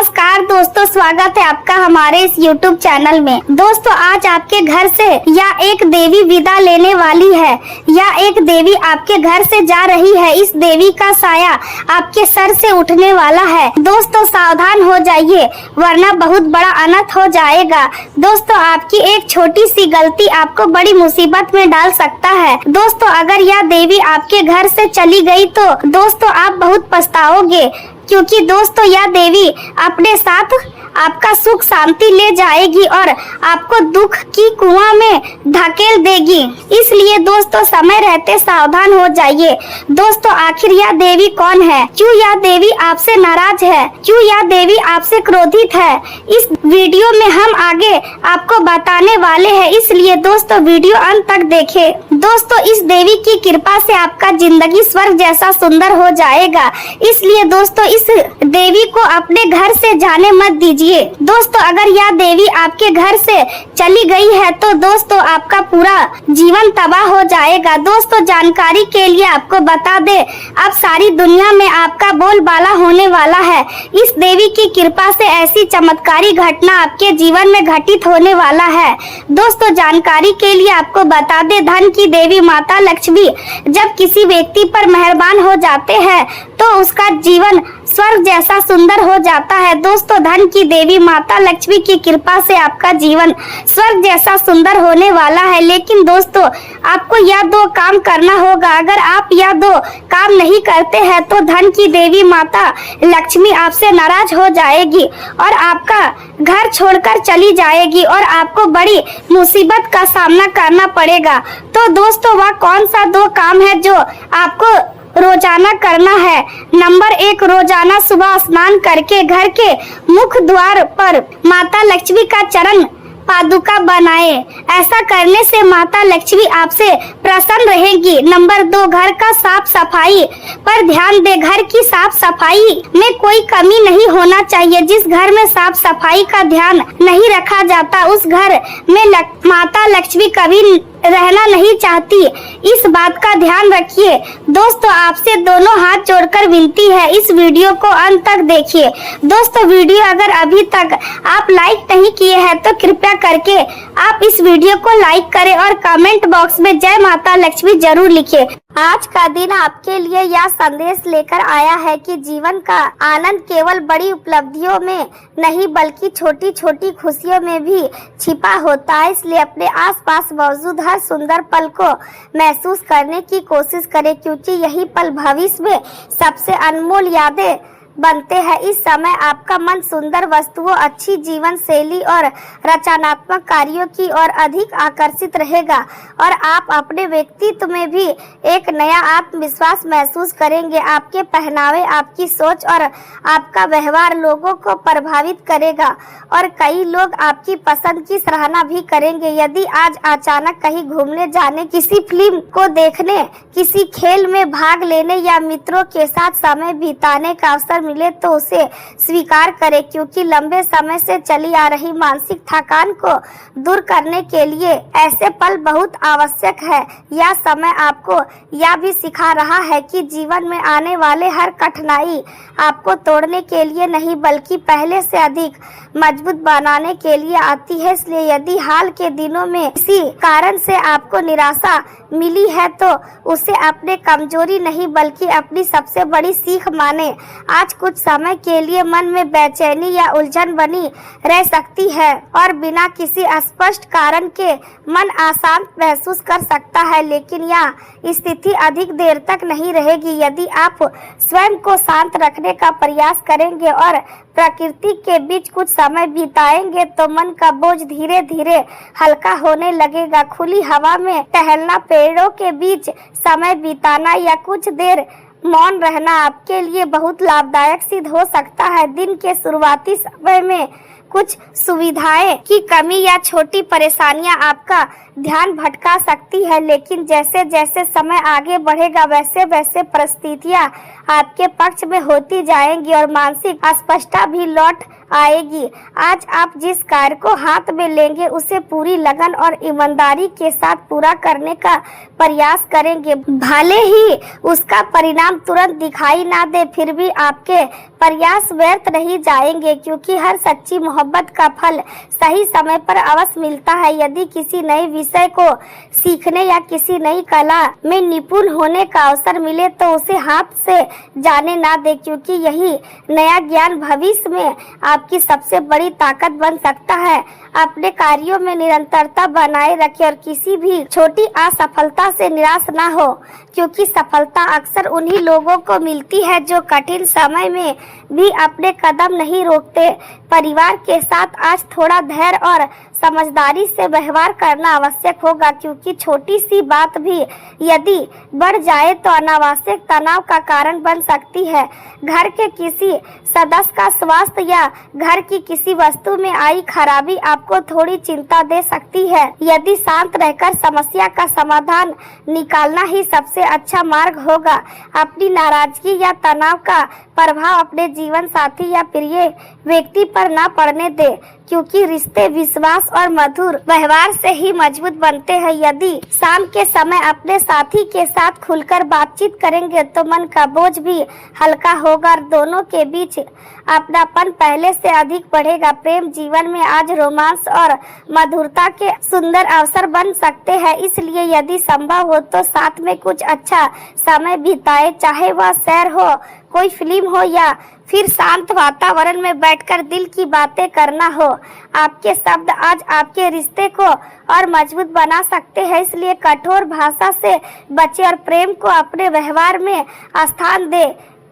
नमस्कार दोस्तों, स्वागत है आपका हमारे इस YouTube चैनल में। दोस्तों, आज आपके घर से या एक देवी विदा लेने वाली है या एक देवी आपके घर से जा रही है। इस देवी का साया आपके सर से उठने वाला है। दोस्तों, सावधान हो जाइए वरना बहुत बड़ा अनर्थ हो जाएगा। दोस्तों, आपकी एक छोटी सी गलती आपको बड़ी मुसीबत में डाल सकता है। दोस्तों, अगर यह देवी आपके घर से चली गई तो दोस्तों आप बहुत पछताओगे, क्योंकि दोस्तों यह देवी अपने साथ आपका सुख शांति ले जाएगी और आपको दुख की कुआं में धकेल देगी। इसलिए दोस्तों समय रहते सावधान हो जाइए। दोस्तों, आखिर यह देवी कौन है? क्यों यह देवी आपसे नाराज है? क्यों यह देवी आपसे क्रोधित है? इस वीडियो में हम आगे आपको बताने वाले हैं, इसलिए दोस्तों वीडियो अंत तक देखें। दोस्तों, इस देवी की कृपा से आपका जिंदगी स्वर्ग जैसा सुंदर हो जाएगा। इसलिए दोस्तों इस देवी को अपने घर से जाने मत दीजिए। दोस्तों, अगर यह देवी आपके घर से चली गई है तो दोस्तों आपका पूरा जीवन तबाह हो जाएगा। दोस्तों, जानकारी के लिए आपको बता दे, अब सारी दुनिया में आपका बोलबाला होने वाला है। इस देवी की कृपा से ऐसी चमत्कारी घटना आपके जीवन में घटित होने वाला है। दोस्तों, जानकारी के लिए आपको बता दे, धन की देवी माता लक्ष्मी जब किसी व्यक्ति पर मेहरबान हो जाते हैं तो उसका जीवन स्वर्ग जैसा सुंदर हो जाता है। दोस्तों, धन की देवी माता लक्ष्मी की कृपा से आपका जीवन स्वर्ग जैसा सुंदर होने वाला है। लेकिन दोस्तों आपको यह दो काम करना होगा। अगर आप यह दो काम नहीं करते हैं तो धन की देवी माता लक्ष्मी आपसे नाराज हो जाएगी और आपका घर छोड़कर चली जाएगी और आपको बड़ी मुसीबत का सामना करना पड़ेगा। तो दोस्तों वह कौन सा दो काम है जो आपको रोजाना करना है? नंबर 1, रोजाना सुबह स्नान करके घर के मुख्य द्वार पर माता लक्ष्मी का चरण पादुका बनाए। ऐसा करने से माता लक्ष्मी आपसे प्रसन्न रहेगी। नंबर 2, घर का साफ सफाई पर ध्यान दे। घर की साफ सफाई में कोई कमी नहीं होना चाहिए। जिस घर में साफ सफाई का ध्यान नहीं रखा जाता उस घर में माता लक्ष्मी कभी रहना नहीं चाहती। इस बात का ध्यान रखिए। दोस्तों, आपसे दोनों हाथ जोड़कर विनती है, इस वीडियो को अंत तक देखिए। दोस्तों, वीडियो अगर अभी तक आप लाइक नहीं किए हैं तो कृपया करके आप इस वीडियो को लाइक करें और कमेंट बॉक्स में जय माता लक्ष्मी जरूर लिखें। आज का दिन आपके लिए यह संदेश लेकर आया है कि जीवन का आनंद केवल बड़ी उपलब्धियों में नहीं बल्कि छोटी छोटी खुशियों में भी छिपा होता है। इसलिए अपने आसपास मौजूद हर सुंदर पल को महसूस करने की कोशिश करें, क्योंकि यही पल भविष्य में सबसे अनमोल यादें बनते हैं। इस समय आपका मन सुंदर वस्तुओं, अच्छी जीवन शैली और रचनात्मक कार्यों की ओर अधिक आकर्षित रहेगा और आप अपने व्यक्तित्व में भी एक नया आत्मविश्वास महसूस करेंगे। आपके पहनावे, आपकी सोच और आपका व्यवहार लोगों को प्रभावित करेगा और कई लोग आपकी पसंद की सराहना भी करेंगे। यदि आज अचानक कहीं घूमने जाने, किसी फिल्म को देखने, किसी खेल में भाग लेने या मित्रों के साथ समय बिताने का अवसर मिले तो उसे स्वीकार करें, क्योंकि लंबे समय से चली आ रही मानसिक थकान को दूर करने के लिए ऐसे पल बहुत आवश्यक है। यह समय आपको यह भी सिखा रहा है कि जीवन में आने वाले हर कठिनाई आपको तोड़ने के लिए नहीं बल्कि पहले से अधिक मजबूत बनाने के लिए आती है। इसलिए यदि हाल के दिनों में किसी कारण से आपको निराशा मिली है तो उसे अपने कमजोरी नहीं बल्कि अपनी सबसे बड़ी सीख माने। आज कुछ समय के लिए मन में बेचैनी या उलझन बनी रह सकती है और बिना किसी स्पष्ट कारण के मन अशांत महसूस कर सकता है, लेकिन यह स्थिति अधिक देर तक नहीं रहेगी। यदि आप स्वयं को शांत रखने का प्रयास करेंगे और प्रकृति के बीच कुछ समय बिताएंगे तो मन का बोझ धीरे धीरे हल्का होने लगेगा। खुली हवा में टहलना, पेड़ों के बीच समय बिताना या कुछ देर मौन रहना आपके लिए बहुत लाभदायक सिद्ध हो सकता है। दिन के शुरुआती समय में कुछ सुविधाएं की कमी या छोटी परेशानियां आपका ध्यान भटका सकती है, लेकिन जैसे जैसे समय आगे बढ़ेगा वैसे वैसे परिस्थितियां आपके पक्ष में होती जाएंगी और मानसिक अस्पष्टता भी लौट आएगी। आज आप जिस कार्य को हाथ में लेंगे उसे पूरी लगन और ईमानदारी के साथ पूरा करने का प्रयास करेंगे। भले ही उसका परिणाम तुरंत दिखाई ना दे, फिर भी आपके प्रयास व्यर्थ नहीं जाएंगे, क्योंकि हर सच्ची मोहब्बत का फल सही समय पर अवश्य मिलता है। यदि किसी नए विषय को सीखने या किसी नई कला में निपुण होने का अवसर मिले तो उसे हाथ से जाने ना दे, क्योंकि यही नया ज्ञान भविष्य में आपकी सबसे बड़ी ताकत बन सकता है। अपने कार्यों में निरंतरता बनाए रखें और किसी भी छोटी असफलता से निराश ना हो, क्योंकि सफलता अक्सर उन्हीं लोगों को मिलती है जो कठिन समय में भी अपने कदम नहीं रोकते। परिवार के साथ आज थोड़ा धैर्य और समझदारी से व्यवहार करना आवश्यक होगा, क्योंकि छोटी सी बात भी यदि बढ़ जाए तो अनावश्यक तनाव का कारण बन सकती है। घर के किसी सदस्य का स्वास्थ्य या घर की किसी वस्तु में आई खराबी आपको थोड़ी चिंता दे सकती है। यदि शांत रहकर समस्या का समाधान निकालना ही सबसे अच्छा मार्ग होगा। अपनी नाराजगी या तनाव का प्रभाव अपने जीवन साथी या प्रिय व्यक्ति पर ना पड़ने दे, क्योंकि रिश्ते विश्वास और मधुर व्यवहार से ही मजबूत बनते हैं। यदि शाम के समय अपने साथी के साथ खुलकर बातचीत करेंगे तो मन का बोझ भी हल्का होगा और दोनों के बीच अपनापन पहले से अधिक बढ़ेगा। प्रेम जीवन में आज रोमांस और मधुरता के सुंदर अवसर बन सकते हैं, इसलिए यदि संभव हो तो साथ में कुछ अच्छा समय बिताए, चाहे वह सैर हो, कोई फिल्म हो या फिर शांत वातावरण में बैठकर दिल की बातें करना हो। आपके शब्द आज आपके रिश्ते को और मजबूत बना सकते हैं, इसलिए कठोर भाषा से बचे और प्रेम को अपने व्यवहार में स्थान दे।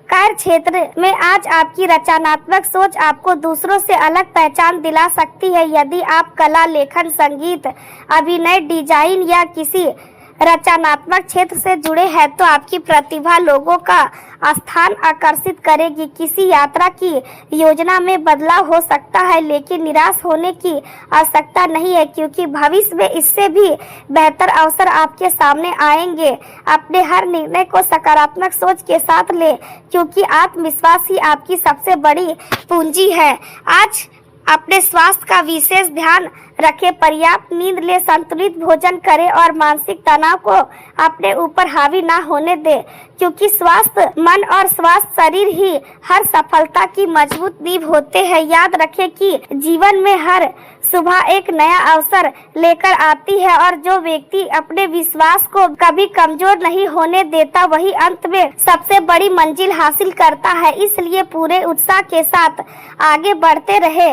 कार्य क्षेत्र में आज आपकी रचनात्मक सोच आपको दूसरों से अलग पहचान दिला सकती है। यदि आप कला, लेखन, संगीत, अभिनय, डिजाइन या किसी रचनात्मक क्षेत्र से जुड़े हैं तो आपकी प्रतिभा लोगों का स्थान आकर्षित करेगी। किसी यात्रा की योजना में बदलाव हो सकता है, लेकिन निराश होने की आवश्यकता नहीं है, क्योंकि भविष्य में इससे भी बेहतर अवसर आपके सामने आएंगे। अपने हर निर्णय को सकारात्मक सोच के साथ ले, क्योंकि आत्मविश्वास ही आपकी सबसे बड़ी पूंजी है। आज अपने स्वास्थ्य का विशेष ध्यान रखें, पर्याप्त नींद ले, संतुलित भोजन करें और मानसिक तनाव को अपने ऊपर हावी ना होने दें, क्योंकि स्वास्थ्य मन और स्वास्थ्य शरीर ही हर सफलता की मजबूत नींव होते हैं। याद रखें कि जीवन में हर सुबह एक नया अवसर लेकर आती है और जो व्यक्ति अपने विश्वास को कभी कमजोर नहीं होने देता वही अंत में सबसे बड़ी मंजिल हासिल करता है। इसलिए पूरे उत्साह के साथ आगे बढ़ते रहे,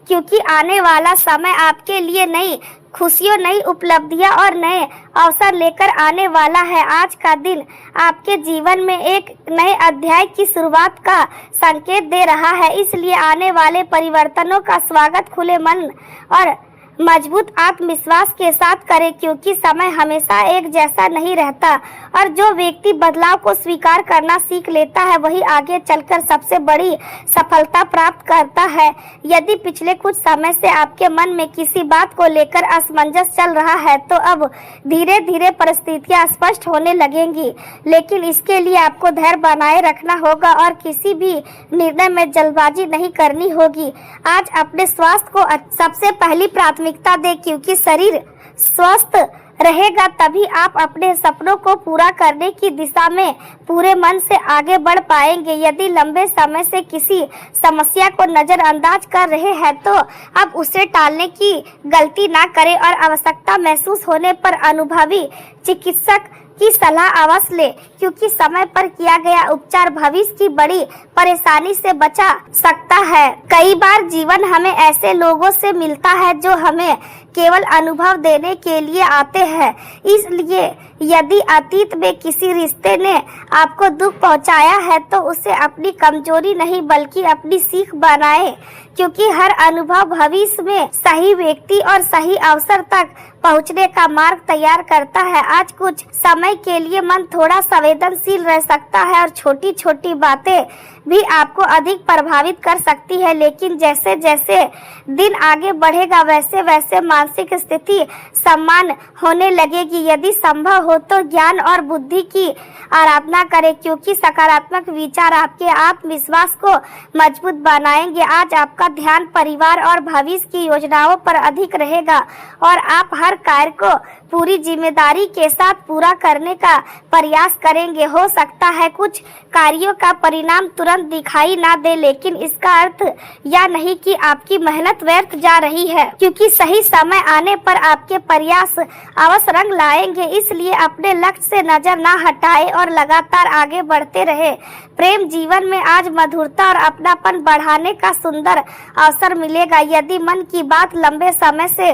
क्योंकि आने वाला समय आपके लिए नई खुशियों, नई उपलब्धियां और नए अवसर लेकर आने वाला है। आज का दिन आपके जीवन में एक नए अध्याय की शुरुआत का संकेत दे रहा है, इसलिए आने वाले परिवर्तनों का स्वागत खुले मन और मजबूत आत्मविश्वास के साथ करें, क्योंकि समय हमेशा एक जैसा नहीं रहता और जो व्यक्ति बदलाव को स्वीकार करना सीख लेता है वही आगे चलकर सबसे बड़ी सफलता प्राप्त करता है। यदि पिछले कुछ समय से आपके मन में किसी बात को लेकर असमंजस चल रहा है तो अब धीरे धीरे परिस्थितियां स्पष्ट होने लगेंगी, लेकिन इसके लिए आपको धैर्य बनाए रखना होगा और किसी भी निर्णय में जल्दबाजी नहीं करनी होगी। आज अपने स्वास्थ्य को सबसे पहली प्राथमिकता दे, क्योंकि शरीर स्वस्थ रहेगा तभी आप अपने सपनों को पूरा करने की दिशा में पूरे मन से आगे बढ़ पाएंगे। यदि लंबे समय से किसी समस्या को नजरअंदाज कर रहे हैं तो अब उसे टालने की गलती ना करें और आवश्यकता महसूस होने पर अनुभवी चिकित्सक की सलाह अवश्य ले, क्योंकि समय पर किया गया उपचार भविष्य की बड़ी परेशानी से बचा सकता है। कई बार जीवन हमें ऐसे लोगों से मिलता है जो हमें केवल अनुभव देने के लिए आते हैं, इसलिए यदि अतीत में किसी रिश्ते ने आपको दुख पहुंचाया है तो उसे अपनी कमजोरी नहीं बल्कि अपनी सीख बनाएं, क्योंकि हर अनुभव भविष्य में सही व्यक्ति और सही अवसर तक पहुंचने का मार्ग तैयार करता है। आज कुछ समय के लिए मन थोड़ा संवेदनशील रह सकता है और छोटी छोटी बातें भी आपको अधिक प्रभावित कर सकती है, लेकिन जैसे जैसे दिन आगे बढ़ेगा वैसे वैसे मानसिक स्थिति समान होने लगेगी। यदि संभव हो तो ज्ञान और बुद्धि की आराधना करें, क्योंकि सकारात्मक विचार आपके आत्मविश्वास को मजबूत बनाएंगे। आज आपका ध्यान परिवार और भविष्य की योजनाओं पर अधिक रहेगा और आप हर कार्य को पूरी जिम्मेदारी के साथ पूरा करने का प्रयास करेंगे। हो सकता है कुछ कार्यों का परिणाम तुरंत दिखाई ना दे, लेकिन इसका अर्थ यह नहीं कि आपकी मेहनत व्यर्थ जा रही है, क्योंकि सही समय आने पर आपके प्रयास अवश्य रंग लाएंगे। इसलिए अपने लक्ष्य से नजर ना हटाएं और लगातार आगे बढ़ते रहे। प्रेम जीवन में आज मधुरता और अपनापन बढ़ाने का सुंदर अवसर मिलेगा। यदि मन की बात लंबे समय से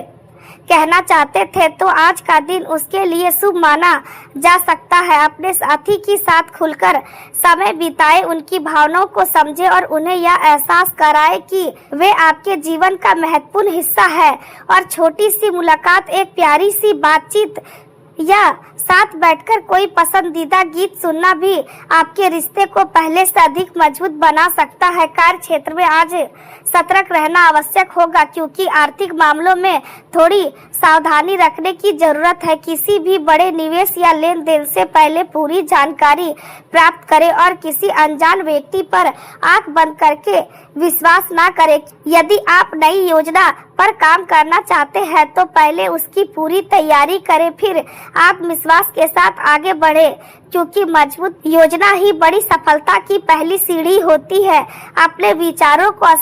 कहना चाहते थे तो आज का दिन उसके लिए शुभ माना जा सकता है। अपने साथी के साथ खुलकर समय बिताए, उनकी भावनाओं को समझे और उन्हें यह एहसास कराए कि वे आपके जीवन का महत्वपूर्ण हिस्सा है। और छोटी सी मुलाकात, एक प्यारी सी बातचीत या साथ बैठकर कोई पसंदीदा गीत सुनना भी आपके रिश्ते को पहले से अधिक मजबूत बना सकता है। कार्य क्षेत्र में आज सतर्क रहना आवश्यक होगा, क्योंकि आर्थिक मामलों में थोड़ी सावधानी रखने की जरूरत है। किसी भी बड़े निवेश या लेन देन से पहले पूरी जानकारी प्राप्त करें और किसी अनजान व्यक्ति पर आंख बंद करके विश्वास ना करें। यदि आप नई योजना पर काम करना चाहते हैं तो पहले उसकी पूरी तैयारी करें, फिर आत्मविश्वास के साथ आगे बढ़े, क्योंकि मजबूत योजना ही बड़ी सफलता की पहली सीढ़ी होती है। अपने विचारों को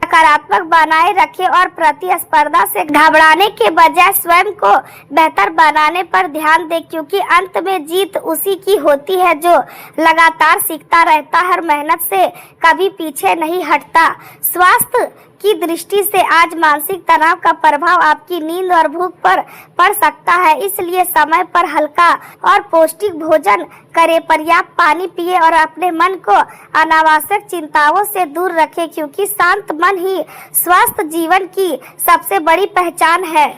सकारात्मक बनाए रखें और प्रतिस्पर्धा से घबराने के बजाय स्वयं को बेहतर बनाने पर ध्यान दें, क्योंकि अंत में जीत उसी की होती है जो लगातार सीखता रहता है और मेहनत से कभी पीछे नहीं हटता। स्वास्थ्य की दृष्टि से आज मानसिक तनाव का प्रभाव आपकी नींद और भूख पर पड़ सकता है, इसलिए समय पर हल्का और पौष्टिक भोजन करें, पर्याप्त पानी पिए और अपने मन को अनावश्यक चिंताओं से दूर रखें, क्योंकि शांत मन ही स्वस्थ जीवन की सबसे बड़ी पहचान है।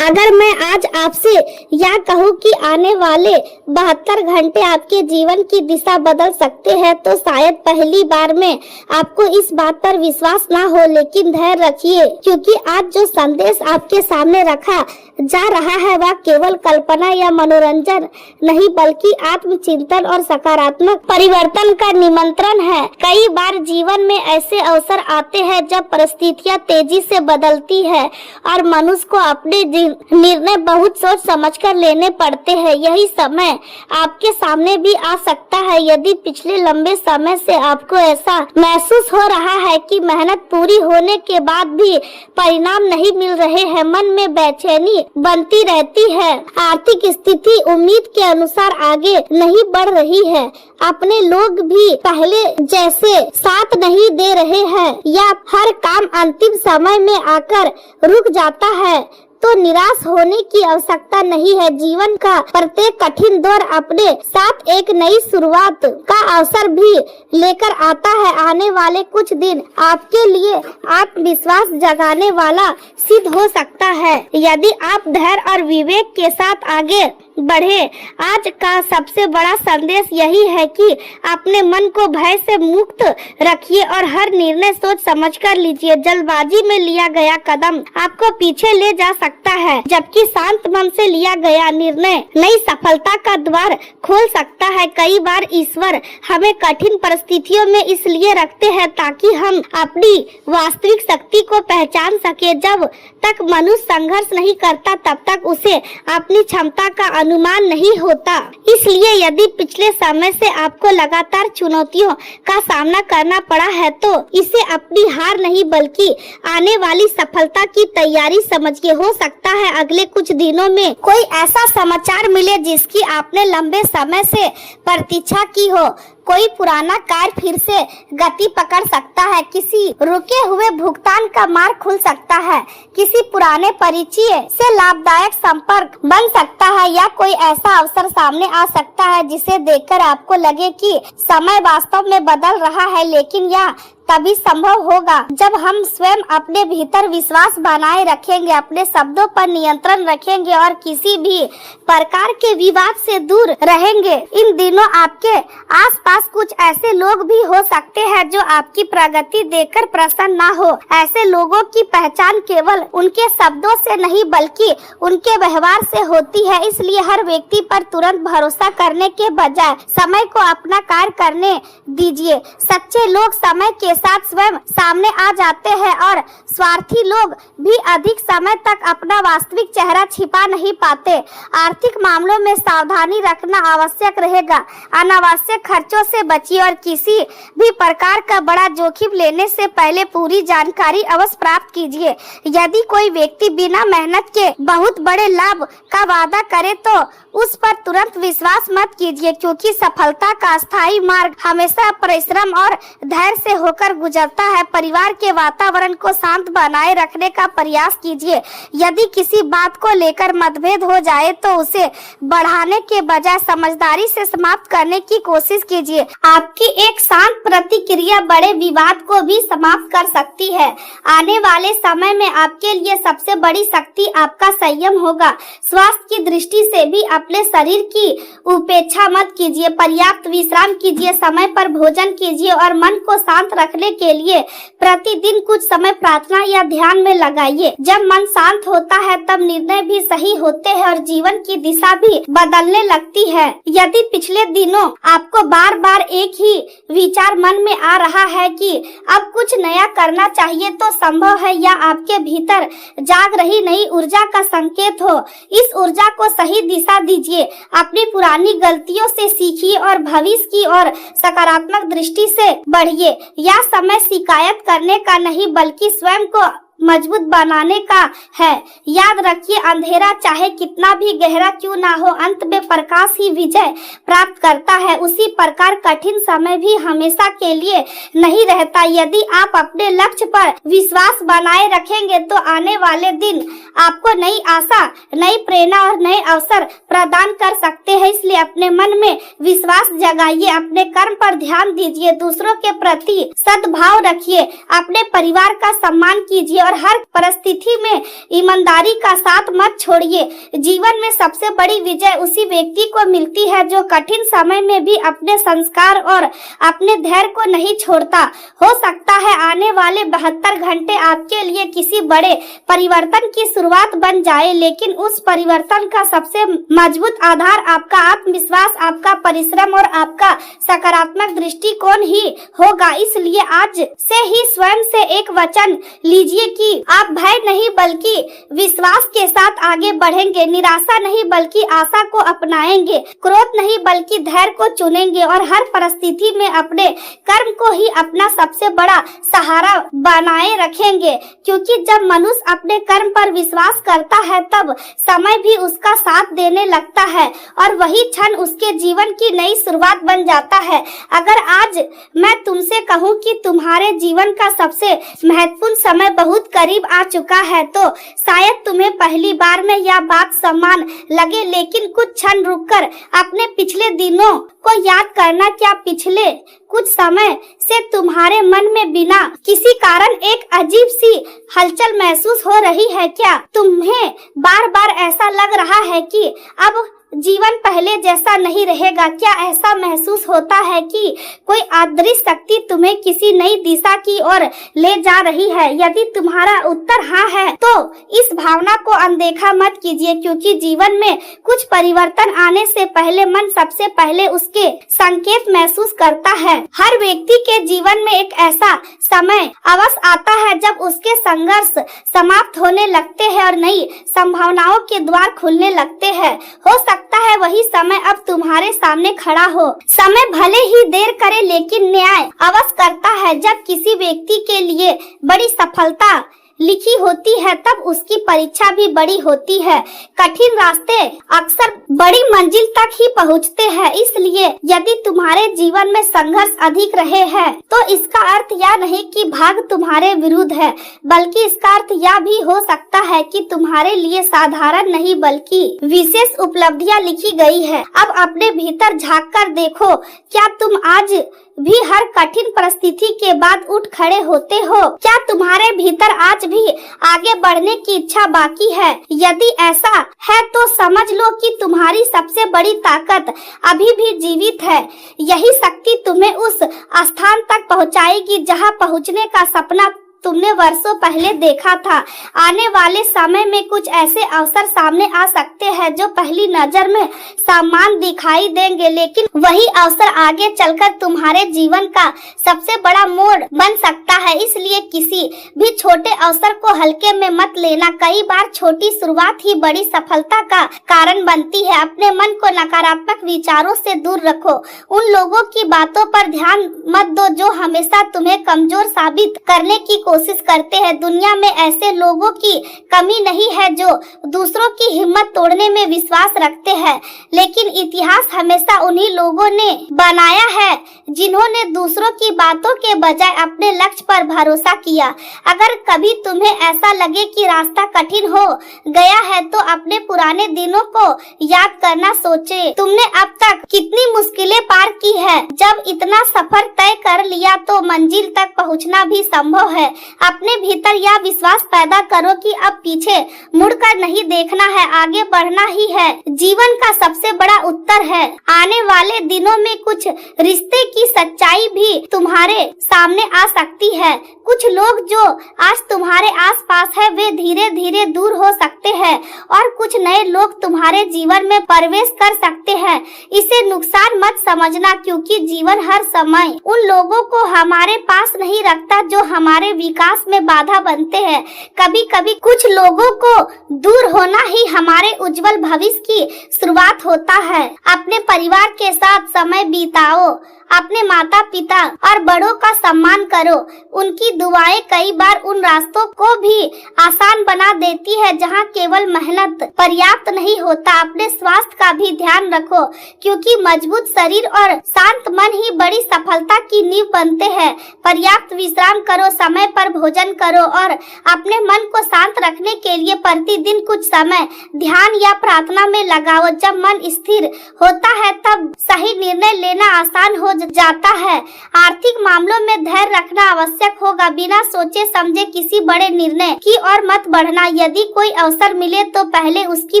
अगर मैं आज आपसे यह कहूँ कि आने वाले 72 घंटे आपके जीवन की दिशा बदल सकते हैं, तो शायद पहली बार में आपको इस बात पर विश्वास ना हो, लेकिन धैर्य रखिए, क्योंकि आज जो संदेश आपके सामने रखा जा रहा है वह केवल कल्पना या मनोरंजन नहीं, बल्कि आत्मचिंतन और सकारात्मक परिवर्तन का निमंत्रण है। कई बार जीवन में ऐसे अवसर आते हैं जब परिस्थितियां तेजी से बदलती है और मनुष्य को अपने निर्णय बहुत सोच समझकर लेने पड़ते हैं। यही समय आपके सामने भी आ सकता है। यदि पिछले लंबे समय से आपको ऐसा महसूस हो रहा है कि मेहनत पूरी होने के बाद भी परिणाम नहीं मिल रहे हैं, मन में बेचैनी बनती रहती है, आर्थिक स्थिति उम्मीद के अनुसार आगे नहीं बढ़ रही है, अपने लोग भी पहले जैसे साथ नहीं दे रहे हैं या हर काम अंतिम समय में आकर रुक जाता है, तो निराश होने की आवश्यकता नहीं है। जीवन का प्रत्येक कठिन दौर अपने साथ एक नई शुरुआत का अवसर भी लेकर आता है। आने वाले कुछ दिन आपके लिए आत्मविश्वास जगाने वाला सिद्ध हो सकता है, यदि आप धैर्य और विवेक के साथ आगे बढ़े। आज का सबसे बड़ा संदेश यही है कि अपने मन को भय से मुक्त रखिए और हर निर्णय सोच समझ कर लीजिए। जल्दबाजी में लिया गया कदम आपको पीछे ले जा सकता है, जबकि शांत मन से लिया गया निर्णय नई सफलता का द्वार खोल सकता है। कई बार ईश्वर हमें कठिन परिस्थितियों में इसलिए रखते हैं ताकि हम अपनी वास्तविक शक्ति को पहचान सके। जब तक मनुष्य संघर्ष नहीं करता तब तक उसे अपनी क्षमता का अनुमान नहीं होता। इसलिए यदि पिछले समय से आपको लगातार चुनौतियों का सामना करना पड़ा है तो इसे अपनी हार नहीं बल्कि आने वाली सफलता की तैयारी समझिए। हो सकता है अगले कुछ दिनों में कोई ऐसा समाचार मिले जिसकी आपने लंबे समय से प्रतीक्षा की हो। कोई पुराना कार्य फिर से गति पकड़ सकता है, किसी रुके हुए भुगतान का मार्ग खुल सकता है, किसी पुराने परिचय से लाभदायक संपर्क बन सकता है या कोई ऐसा अवसर सामने आ सकता है जिसे देखकर आपको लगे कि समय वास्तव में बदल रहा है, लेकिन यह तभी संभव होगा जब हम स्वयं अपने भीतर विश्वास बनाए रखेंगे, अपने शब्दों पर नियंत्रण रखेंगे और किसी भी प्रकार के विवाद से दूर रहेंगे। इन दिनों आपके आसपास कुछ ऐसे लोग भी हो सकते हैं जो आपकी प्रगति देखकर प्रसन्न ना हो। ऐसे लोगों की पहचान केवल उनके शब्दों से नहीं बल्कि उनके व्यवहार से होती है। इसलिए हर व्यक्ति पर तुरंत भरोसा करने के बजाय समय को अपना कार्य करने दीजिए। सच्चे लोग समय के साथ स्वयं सामने आ जाते हैं और स्वार्थी लोग भी अधिक समय तक अपना वास्तविक चेहरा छिपा नहीं पाते। आर्थिक मामलों में सावधानी रखना आवश्यक रहेगा। अनावश्यक खर्चों से बचिए और किसी भी प्रकार का बड़ा जोखिम लेने से पहले पूरी जानकारी अवश्य प्राप्त कीजिए। यदि कोई व्यक्ति बिना मेहनत के बहुत बड़े लाभ का वादा करे तो उस पर तुरंत विश्वास मत कीजिए, क्योंकि सफलता का स्थायी मार्ग हमेशा परिश्रम और धैर्य से होकर गुजरता है। परिवार के वातावरण को शांत बनाए रखने का प्रयास कीजिए। यदि किसी बात को लेकर मतभेद हो जाए तो उसे बढ़ाने के बजाय समझदारी से समाप्त करने की कोशिश कीजिए। आपकी एक शांत प्रतिक्रिया बड़े विवाद को भी समाप्त कर सकती है। आने वाले समय में आपके लिए सबसे बड़ी शक्ति आपका संयम होगा। स्वास्थ्य की दृष्टि से भी अपने शरीर की उपेक्षा मत कीजिए। पर्याप्त विश्राम कीजिए, समय पर भोजन कीजिए और मन को शांत रखने के लिए प्रतिदिन कुछ समय प्रार्थना या ध्यान में लगाइए। जब मन शांत होता है तब निर्णय भी सही होते हैं और जीवन की दिशा भी बदलने लगती है। यदि पिछले दिनों आपको बार बार एक ही विचार मन में आ रहा है कि अब कुछ नया करना चाहिए तो संभव है या आपके भीतर जाग रही नई ऊर्जा का संकेत हो। इस ऊर्जा को सही दिशा दीजिए। अपनी पुरानी गलतियों से सीखिए और भविष्य की ओर सकारात्मक दृष्टि से बढ़िए। यह समय शिकायत करने का नहीं बल्कि स्वयं को मजबूत बनाने का है। याद रखिए, अंधेरा चाहे कितना भी गहरा क्यों ना हो, अंत में प्रकाश ही विजय प्राप्त करता है। उसी प्रकार कठिन समय भी हमेशा के लिए नहीं रहता। यदि आप अपने लक्ष्य पर विश्वास बनाए रखेंगे तो आने वाले दिन आपको नई आशा, नई प्रेरणा और नए अवसर प्रदान कर सकते हैं। इसलिए अपने मन में विश्वास जगाइए, अपने कर्म पर ध्यान दीजिए, दूसरों के प्रति सद्भाव रखिए, अपने परिवार का सम्मान कीजिए और हर परिस्थिति में ईमानदारी का साथ मत छोड़िए। जीवन में सबसे बड़ी विजय उसी व्यक्ति को मिलती है जो कठिन समय में भी अपने संस्कार और अपने धैर्य को नहीं छोड़ता। हो सकता है आने वाले 72 घंटे आपके लिए किसी बड़े परिवर्तन की शुरुआत बन जाए, लेकिन उस परिवर्तन का सबसे मजबूत आधार आपका आत्मविश्वास, आपका परिश्रम और आपका सकारात्मक दृष्टिकोण ही होगा। इसलिए आज से ही स्वयं से एक वचन लीजिए कि आप भय नहीं बल्कि विश्वास के साथ आगे बढ़ेंगे, निराशा नहीं बल्कि आशा को अपनाएंगे, क्रोध नहीं बल्कि धैर्य को चुनेंगे और हर परिस्थिति में अपने कर्म को ही अपना सबसे बड़ा सहारा बनाए रखेंगे। क्योंकि जब मनुष्य अपने कर्म पर विश्वास करता है तब समय भी उसका साथ देने लगता है और वही क्षण उसके जीवन की नई शुरुआत बन जाता है। अगर आज मैं तुमसे कहूँ कि तुम्हारे जीवन का सबसे महत्वपूर्ण समय बहुत करीब आ चुका है तो शायद तुम्हें पहली बार में यह बात समान लगे, लेकिन कुछ क्षण रुककर अपने पिछले दिनों को याद करना। क्या पिछले कुछ समय से तुम्हारे मन में बिना किसी कारण एक अजीब सी हलचल महसूस हो रही है? क्या तुम्हें बार बार ऐसा लग रहा है कि अब जीवन पहले जैसा नहीं रहेगा? क्या ऐसा महसूस होता है कि कोई अदृश्य शक्ति तुम्हें किसी नई दिशा की ओर ले जा रही है? यदि तुम्हारा उत्तर हाँ है तो इस भावना को अनदेखा मत कीजिए, क्योंकि जीवन में कुछ परिवर्तन आने से पहले मन सबसे पहले उसके संकेत महसूस करता है। हर व्यक्ति के जीवन में एक ऐसा समय अवश्य आता है जब उसके संघर्ष समाप्त होने लगते हैं और नई संभावनाओं के द्वार खुलने लगते हैं। हो सकता है वही समय अब तुम्हारे सामने खड़ा हो। समय भले ही देर करे लेकिन न्याय अवश्य करता है। जब किसी व्यक्ति के लिए बड़ी सफलता लिखी होती है तब उसकी परीक्षा भी बड़ी होती है। कठिन रास्ते अक्सर बड़ी मंजिल तक ही पहुंचते हैं। इसलिए यदि तुम्हारे जीवन में संघर्ष अधिक रहे हैं तो इसका अर्थ यह नहीं कि भाग्य तुम्हारे विरुद्ध है, बल्कि इसका अर्थ यह भी हो सकता है कि तुम्हारे लिए साधारण नहीं बल्कि विशेष उपलब्धियां लिखी गई है। अब अपने भीतर झांक कर देखो, क्या तुम आज भी हर कठिन परिस्थिति के बाद उठ खड़े होते हो? क्या तुम्हारे भीतर आज भी आगे बढ़ने की इच्छा बाकी है? यदि ऐसा है तो समझ लो कि तुम्हारी सबसे बड़ी ताकत अभी भी जीवित है। यही शक्ति तुम्हें उस स्थान तक पहुंचाएगी जहां पहुंचने का सपना तुमने वर्षों पहले देखा था। आने वाले समय में कुछ ऐसे अवसर सामने आ सकते हैं जो पहली नजर में समान दिखाई देंगे, लेकिन वही अवसर आगे चलकर तुम्हारे जीवन का सबसे बड़ा मोड़ बन सकता है। इसलिए किसी भी छोटे अवसर को हल्के में मत लेना। कई बार छोटी शुरुआत ही बड़ी सफलता का कारण बनती है। अपने मन को नकारात्मक विचारों से दूर रखो। उन लोगों की बातों पर ध्यान मत दो जो हमेशा तुम्हें कमजोर साबित करने की कोशिश करते हैं। दुनिया में ऐसे लोगों की कमी नहीं है जो दूसरों की हिम्मत तोड़ने में विश्वास रखते हैं, लेकिन इतिहास हमेशा उन्हीं लोगों ने बनाया है जिन्होंने दूसरों की बातों के बजाय अपने लक्ष्य पर भरोसा किया। अगर कभी तुम्हें ऐसा लगे कि रास्ता कठिन हो गया है तो अपने पुराने दिनों को याद करना सोचे। तुमने अब तक कितनी मुश्किलें पार की है। जब इतना सफर तय कर लिया तो मंजिल तक पहुंचना भी संभव है। अपने भीतर यह विश्वास पैदा करो कि अब पीछे मुड़कर नहीं देखना है, आगे बढ़ना ही है। जीवन का सबसे बड़ा उत्तर है। आने वाले दिनों में कुछ रिश्ते की सच्चाई भी तुम्हारे सामने आ सकती है। कुछ लोग जो आज तुम्हारे आसपास है वे धीरे धीरे दूर हो सकते हैं और कुछ नए लोग तुम्हारे जीवन में प्रवेश कर सकते हैं। इसे नुकसान मत समझना, क्योंकि जीवन हर समय उन लोगों को हमारे पास नहीं रखता जो हमारे विकास में बाधा बनते हैं। कभी कभी कुछ लोगों को दूर होना ही हमारे उज्जवल भविष्य की शुरुआत होता है। अपने परिवार के साथ समय बिताओ, अपने माता पिता और बड़ों का सम्मान करो। उनकी दुआएं कई बार उन रास्तों को भी आसान बना देती है जहां केवल मेहनत पर्याप्त नहीं होता। अपने स्वास्थ्य का भी ध्यान रखो, क्योंकि मजबूत शरीर और शांत मन ही बड़ी सफलता की नींव बनते हैं। पर्याप्त विश्राम करो, समय पर भोजन करो और अपने मन को शांत रखने के लिए प्रतिदिन कुछ समय ध्यान या प्रार्थना में लगाओ। जब मन स्थिर होता है तब सही निर्णय लेना आसान हो जाता है। आर्थिक मामलों में धैर्य रखना आवश्यक होगा। बिना सोचे समझे किसी बड़े निर्णय की ओर मत बढ़ना। यदि कोई अवसर मिले तो पहले उसकी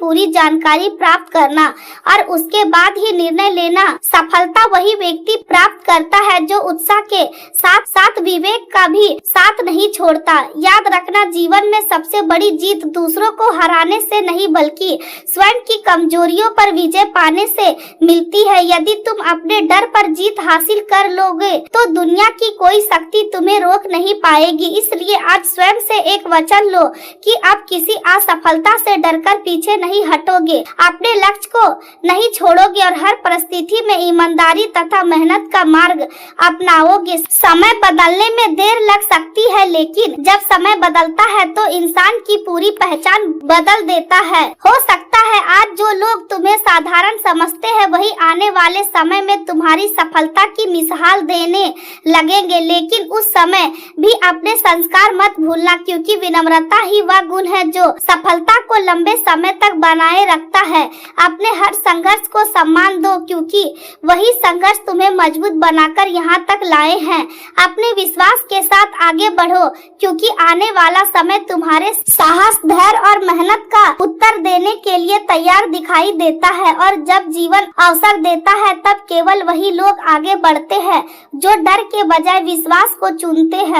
पूरी जानकारी प्राप्त करना और उसके बाद ही निर्णय लेना। सफलता वही व्यक्ति प्राप्त करता है जो उत्साह के साथ साथ विवेक का भी साथ नहीं छोड़ता। याद रखना, जीवन में सबसे बड़ी जीत दूसरों को हराने से नहीं बल्कि स्वयं की कमजोरियों पर विजय पाने से मिलती है। यदि तुम अपने डर पर जीत हासिल कर लोगे तो दुनिया की कोई शक्ति तुम्हें रोक नहीं पाएगी। इसलिए आज स्वयं से एक वचन लो कि अब किसी असफलता से डरकर पीछे नहीं हटोगे, अपने लक्ष्य को नहीं छोड़ोगे और हर परिस्थिति में ईमानदारी तथा मेहनत का मार्ग अपनाओगे। समय बदलने में देर लग सकती है, लेकिन जब समय बदलता है तो इंसान की पूरी पहचान बदल देता है। हो सकता है आज जो लोग तुम्हें साधारण समझते हैं वही आने वाले समय में तुम्हारी सफलता की मिसाल देने लगेंगे, लेकिन उस समय भी अपने संस्कार मत भूलना, क्योंकि विनम्रता ही वह गुण है जो सफलता को लंबे समय तक बनाए रखता है। अपने हर संघर्ष को सम्मान दो, क्योंकि वही संघर्ष तुम्हें मजबूत बनाकर यहाँ तक लाए हैं। अपने विश्वास के साथ आगे बढ़ो, क्योंकि आने वाला समय तुम्हारे साहस, धैर्य और मेहनत का उत्तर देने के लिए तैयार दिखाई देता है। और जब जीवन अवसर देता है तब केवल वही लोग आगे बढ़ते हैं जो डर के बजाय विश्वास को चुनते हैं।